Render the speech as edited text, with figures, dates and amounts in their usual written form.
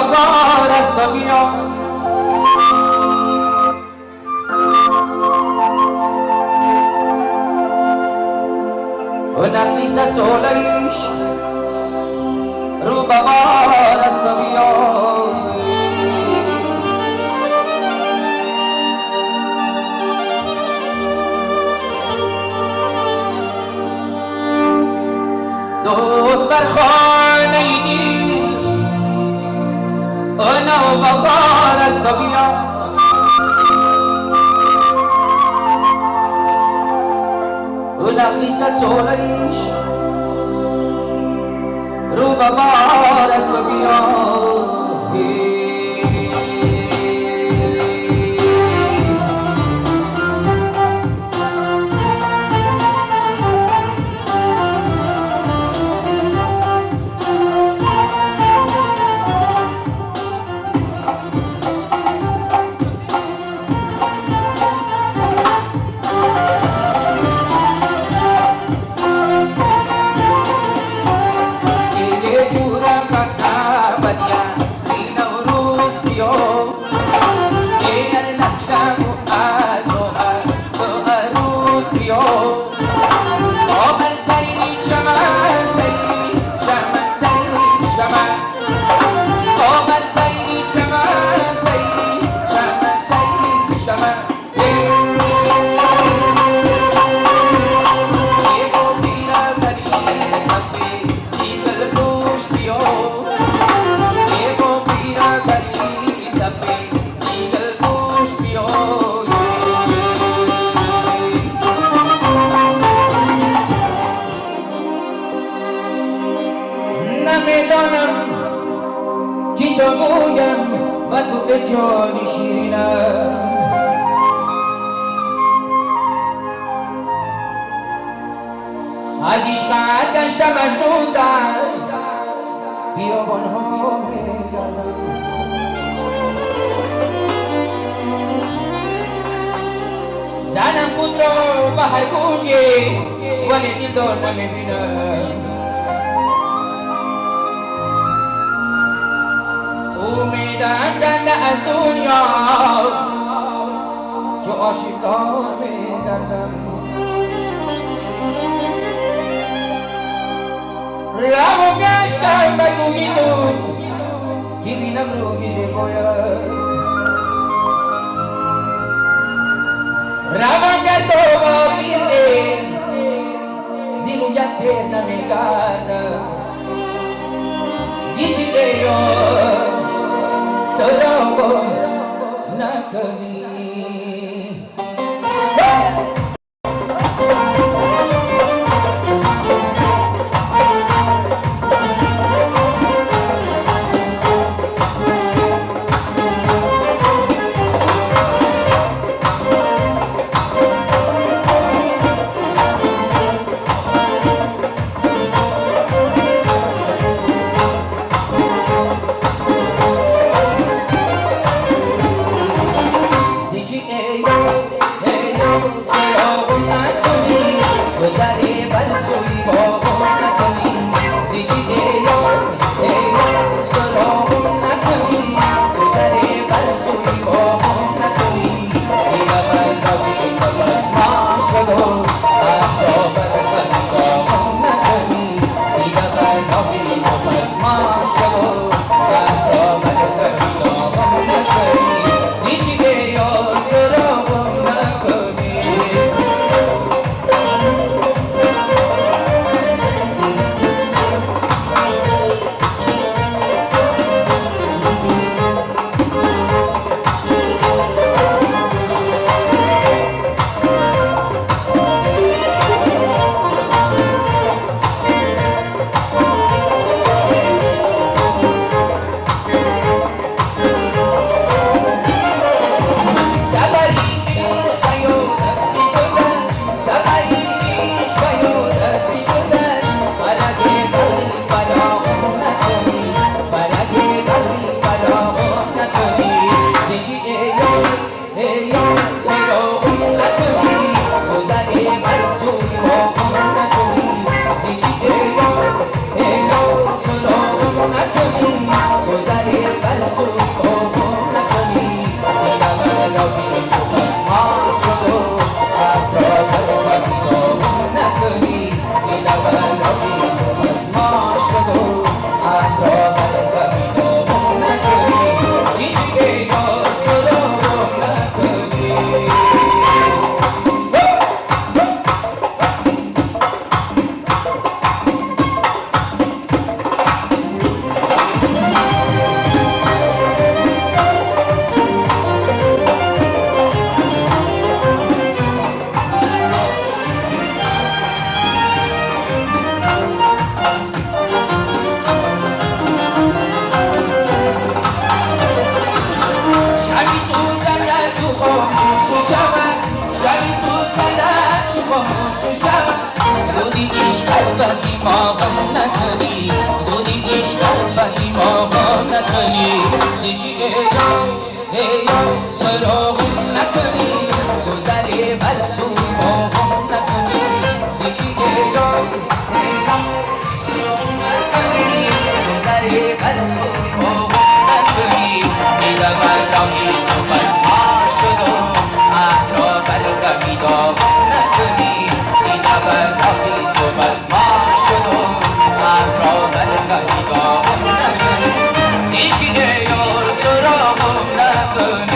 بغار است و بیا و نقلی ست سولریش رو بغار است و بیا دوست بر خانه دی انا بغار است و بیا و نقلی ست سولریش رو بغار است و بیا و تو جانی شیرینم از عشقت گشتم مجنون در بیابانها میگردم زنم خود را به هر گوجه ولی دلدار نمیبینم امیدم کنده از دنیا چو عاشقان میگردم رها گشتم به کوهی تو که بینم روی زیبایت روان کرد و با بیرده زی رویت سیر نمیگردم زی چیده یار سرابا نکنی بدی ما غم نکنی دودی عشق بدی ما غم نکنی زیچی ایا سراغم نکنی گذری بر سو ما غم نکنی زیچی ایا سراغم نکنی گذری بر سو ما غم نکنی دیده بردانی تو بز ما شدم احرا بلغمی داغم نکنی دیده بردانی تو بز ما شدم احرا بلغمی داغم نکنی زیچی ایا سراغم نکنی